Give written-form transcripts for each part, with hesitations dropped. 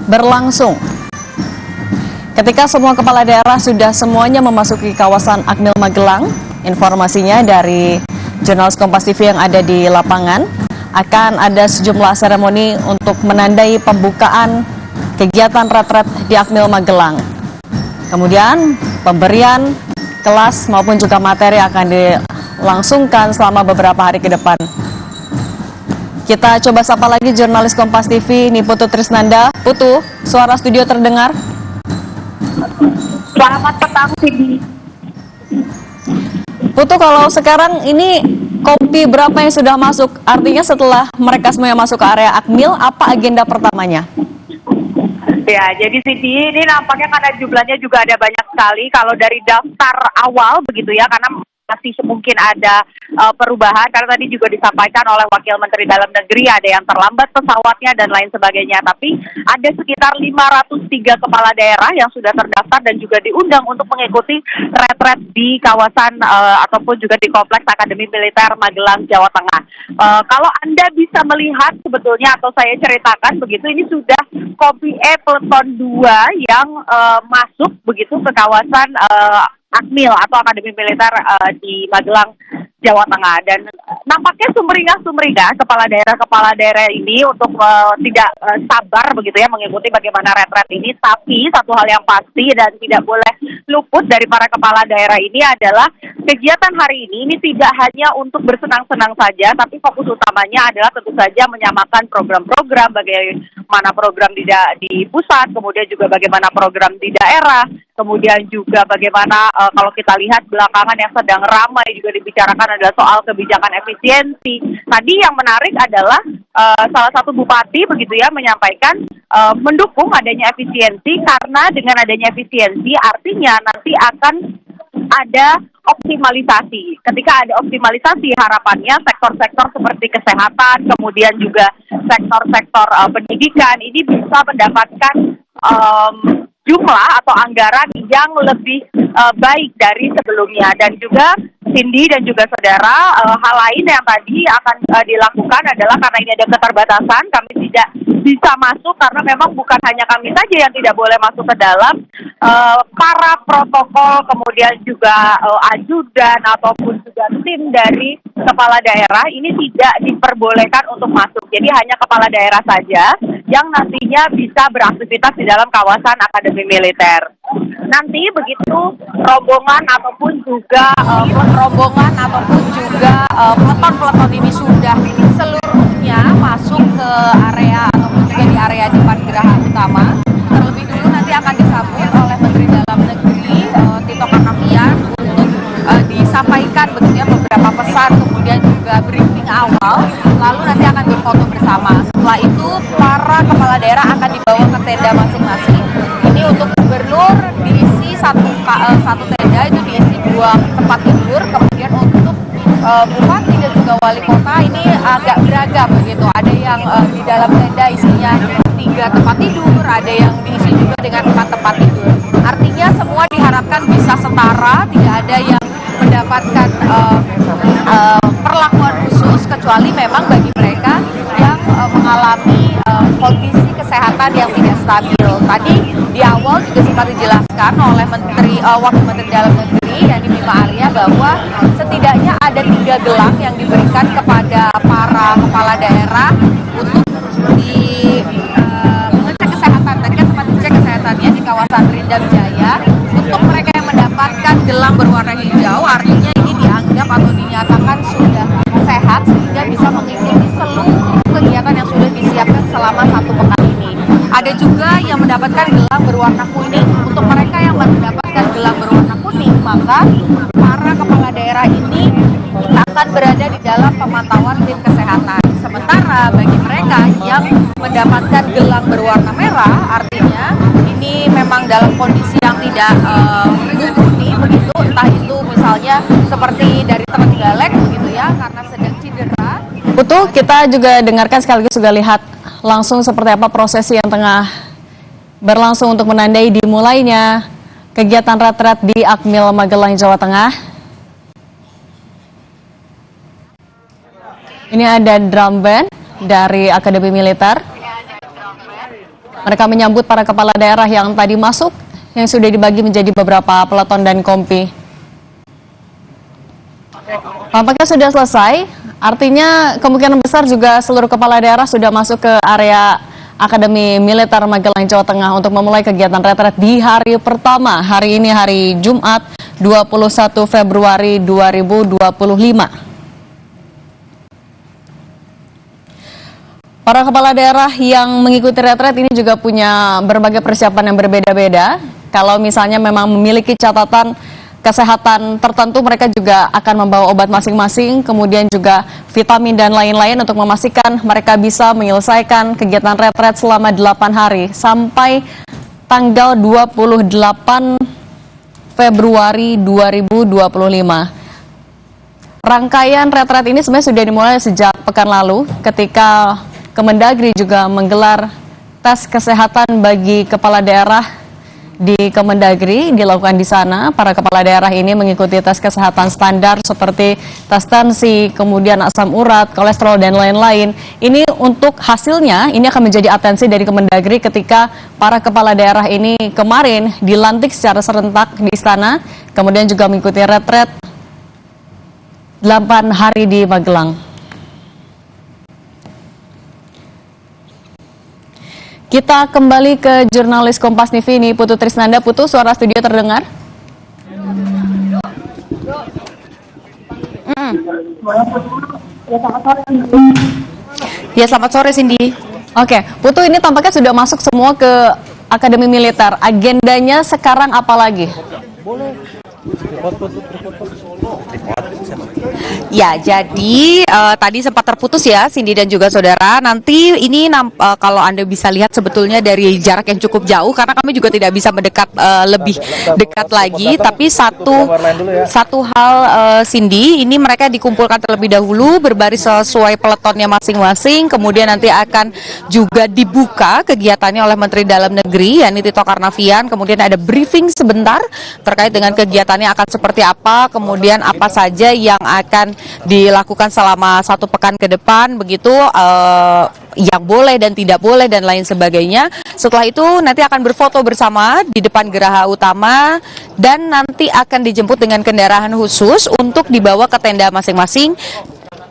berlangsung. Ketika semua kepala daerah sudah semuanya memasuki kawasan Akmil Magelang, informasinya dari jurnalis Kompas TV yang ada di lapangan, akan ada sejumlah seremoni untuk menandai pembukaan kegiatan retret di Akmil Magelang. Kemudian pemberian kelas maupun juga materi akan dilangsungkan selama beberapa hari ke depan. Kita coba sapa lagi jurnalis Kompas TV, ini Putu Trisnanda. Putu, suara studio terdengar? Selamat petang, Cindy. Putu, kalau sekarang ini kopi berapa yang sudah masuk? Artinya setelah mereka semuanya masuk ke area Akmil, apa agenda pertamanya? Ya, jadi Cindy, ini nampaknya karena jumlahnya juga ada banyak sekali. Kalau dari daftar awal begitu ya, karena masih mungkin ada perubahan, karena tadi juga disampaikan oleh Wakil Menteri Dalam Negeri ada yang terlambat pesawatnya dan lain sebagainya. Tapi ada sekitar 503 kepala daerah yang sudah terdaftar dan juga diundang untuk mengikuti retret di kawasan ataupun juga di Kompleks Akademi Militer Magelang, Jawa Tengah. Kalau Anda bisa melihat sebetulnya atau saya ceritakan begitu, ini sudah Kompi E Peleton 2 yang masuk begitu ke kawasan Akmil atau Akademi Militer di Magelang, Jawa Tengah. Dan nampaknya sumringah kepala daerah ini untuk tidak sabar begitu ya mengikuti bagaimana retret ini. Tapi satu hal yang pasti dan tidak boleh luput dari para kepala daerah ini adalah kegiatan hari ini tidak hanya untuk bersenang-senang saja, tapi fokus utamanya adalah tentu saja menyamakan program-program, bagaimana program di pusat, kemudian juga bagaimana program di daerah. Kemudian juga bagaimana kalau kita lihat belakangan yang sedang ramai juga dibicarakan adalah soal kebijakan efisiensi. Tadi yang menarik adalah salah satu bupati begitu ya menyampaikan mendukung adanya efisiensi, karena dengan adanya efisiensi artinya nanti akan ada optimalisasi. Ketika ada optimalisasi, harapannya sektor-sektor seperti kesehatan, kemudian juga sektor-sektor pendidikan ini bisa mendapatkan jumlah atau anggaran yang lebih baik dari sebelumnya. Dan juga Cindy dan juga saudara, hal lain yang tadi akan dilakukan adalah karena ini ada keterbatasan, kami tidak bisa masuk karena memang bukan hanya kami saja yang tidak boleh masuk ke dalam, para protokol kemudian juga ajudan ataupun juga tim dari kepala daerah ini tidak diperbolehkan untuk masuk. Jadi hanya kepala daerah saja yang nantinya bisa beraktivitas di dalam kawasan Akademi Militer. Nanti begitu rombongan ataupun juga peleton ini sudah seluruhnya masuk ke area ataupun juga di area depan geraha utama. Terlebih dulu nanti akan disambut oleh Menteri Dalam Negeri Tito Karnavian untuk disampaikan bentuknya beberapa pesan, kemudian juga briefing awal, lalu nanti akan berfoto bersama. Setelah itu para kepala daerah akan dibawa ke tenda masing-masing. Ini untuk gubernur diisi satu tenda, itu diisi 2 tempat tidur. Kemudian untuk bupati dan juga wali kota ini agak beragam begitu. Ada yang di dalam tenda isinya 3 tempat tidur, ada yang diisi juga dengan 4 tempat tidur. Artinya semua diharapkan bisa setara, tidak ada yang mendapatkan perlakuan khusus, kecuali memang bagi mereka yang mengalami kondisi kesehatan yang tidak stabil. Tadi di awal juga sempat dijelaskan oleh Wakil Menteri Dalam Negeri Yani Bima Arya bahwa setidaknya ada 3 gelang yang diberikan kepada para kepala daerah untuk mengecek kesehatan. Tadi kan sempat dicek kesehatannya di kawasan Rindam Jaya. Untuk mereka yang mendapatkan gelang berwarna hijau, artinya ini dianggap atau dinyatakan sudah sehat sehingga bisa mengikuti seluruh kegiatan yang sudah disiapkan selama 1 pekan ini. Ada juga yang mendapatkan gelang berwarna kuning. Untuk mereka yang mendapatkan gelang berwarna kuning, maka para kepala daerah ini akan berada di dalam pemantauan tim kesehatan. Sementara bagi mereka yang mendapatkan gelang berwarna merah, artinya ini memang dalam kondisi yang tidak mumpuni begitu, entah itu misalnya seperti dari Trenggalek begitu ya, karena sedang cedera. Betul, kita juga dengarkan sekaligus juga lihat langsung seperti apa prosesi yang tengah berlangsung untuk menandai dimulainya kegiatan retret di Akmil Magelang, Jawa Tengah. Ini ada drum band dari Akademi Militer. Mereka menyambut para kepala daerah yang tadi masuk, yang sudah dibagi menjadi beberapa peleton dan kompi. Tampaknya sudah selesai, artinya kemungkinan besar juga seluruh kepala daerah sudah masuk ke area Akademi Militer Magelang, Jawa Tengah untuk memulai kegiatan retret di hari pertama. Hari ini hari Jumat 21 Februari 2025. Para kepala daerah yang mengikuti retret ini juga punya berbagai persiapan yang berbeda-beda. Kalau misalnya memang memiliki catatan kesehatan tertentu, mereka juga akan membawa obat masing-masing, kemudian juga vitamin dan lain-lain untuk memastikan mereka bisa menyelesaikan kegiatan retret selama 8 hari sampai tanggal 28 Februari 2025. Rangkaian retret ini sebenarnya sudah dimulai sejak pekan lalu ketika Kemendagri juga menggelar tes kesehatan bagi kepala daerah di Kemendagri, dilakukan di sana. Para kepala daerah ini mengikuti tes kesehatan standar seperti tes tensi, kemudian asam urat, kolesterol, dan lain-lain. Ini untuk hasilnya, ini akan menjadi atensi dari Kemendagri ketika para kepala daerah ini kemarin dilantik secara serentak di istana, kemudian juga mengikuti retret 8 hari di Magelang. Kita kembali ke jurnalis Kompas TV ini, Putu Trisnanda. Putu, suara studio terdengar? Ya, selamat sore Cindy. Oke, Putu, ini tampaknya sudah masuk semua ke Akademi Militer. Agendanya sekarang apa lagi? Ya, jadi tadi sempat terputus ya Cindy dan juga saudara. Nanti ini kalau Anda bisa lihat sebetulnya dari jarak yang cukup jauh, karena kami juga tidak bisa mendekat lebih dekat lagi. Tapi satu hal Cindy, ini mereka dikumpulkan terlebih dahulu berbaris sesuai peletonnya masing-masing. Kemudian nanti akan juga dibuka kegiatannya oleh Menteri Dalam Negeri, yakni Tito Karnavian. Kemudian ada briefing sebentar terkait dengan kegiatannya akan seperti apa, kemudian apa saja yang akan dilakukan selama 1 pekan ke depan, begitu yang boleh dan tidak boleh dan lain sebagainya. Setelah itu nanti akan berfoto bersama di depan geraha utama dan nanti akan dijemput dengan kendaraan khusus untuk dibawa ke tenda masing-masing,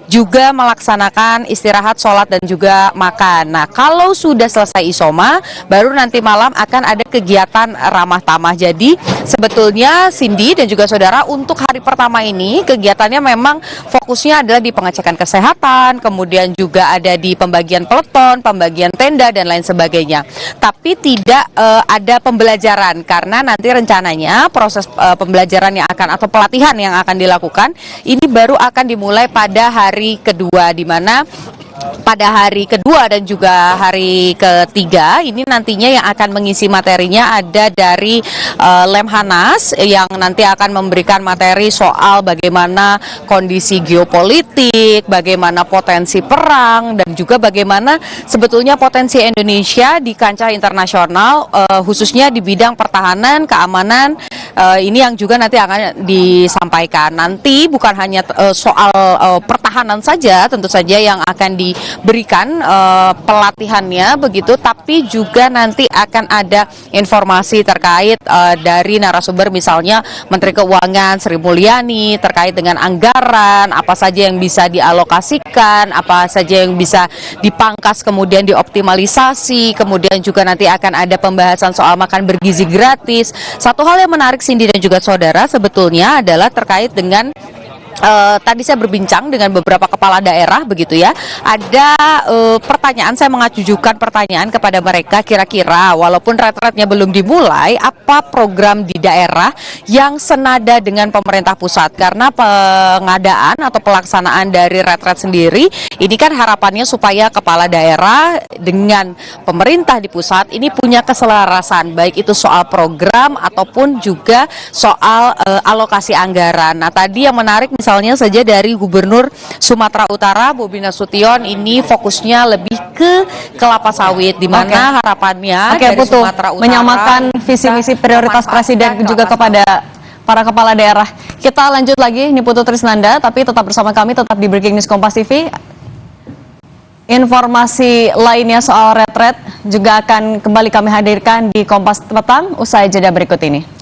juga melaksanakan istirahat, sholat, dan juga makan. Nah, kalau sudah selesai isoma, baru nanti malam akan ada kegiatan ramah tamah. Jadi, sebetulnya Cindy dan juga saudara, untuk hari pertama ini, kegiatannya memang fokusnya adalah di pengecekan kesehatan, kemudian juga ada di pembagian peleton, pembagian tenda, dan lain sebagainya. Tapi tidak ada pembelajaran, karena nanti rencananya proses pembelajaran yang akan, atau pelatihan yang akan dilakukan, ini baru akan dimulai pada hari kedua, di mana pada hari kedua dan juga hari ketiga ini nantinya yang akan mengisi materinya ada dari Lemhanas, yang nanti akan memberikan materi soal bagaimana kondisi geopolitik, bagaimana potensi perang, dan juga bagaimana sebetulnya potensi Indonesia di kancah internasional, khususnya di bidang pertahanan, keamanan. Ini yang juga nanti akan disampaikan. Nanti bukan hanya soal pertahanan saja tentu saja yang akan diberikan pelatihannya begitu, tapi juga nanti akan ada informasi terkait dari narasumber, misalnya Menteri Keuangan Sri Mulyani terkait dengan anggaran, apa saja yang bisa dialokasikan, apa saja yang bisa dipangkas kemudian dioptimalisasi, kemudian juga nanti akan ada pembahasan soal makan bergizi gratis. Satu hal yang menarik Cindy dan juga saudara sebetulnya adalah terkait dengan tadi saya berbincang dengan beberapa kepala daerah begitu ya. Ada pertanyaan, saya mengajukan pertanyaan kepada mereka, kira-kira walaupun retretnya belum dimulai, apa program di daerah yang senada dengan pemerintah pusat? Karena pengadaan atau pelaksanaan dari retret sendiri ini kan harapannya supaya kepala daerah dengan pemerintah di pusat ini punya keselarasan, baik itu soal program ataupun juga soal alokasi anggaran. Nah, tadi yang menarik misalnya saja dari Gubernur Sumatera Utara Bobi Nasution, ini fokusnya lebih ke kelapa sawit, di mana harapannya dari Putu, Sumatera Utara menyamakan visi misi prioritas Presiden juga kepada para kepala daerah. Kita lanjut lagi, ini Putu Trisnanda, tapi tetap bersama kami, tetap di Breaking News Kompas TV. Informasi lainnya soal retret juga akan kembali kami hadirkan di Kompas Petang usai jeda berikut ini.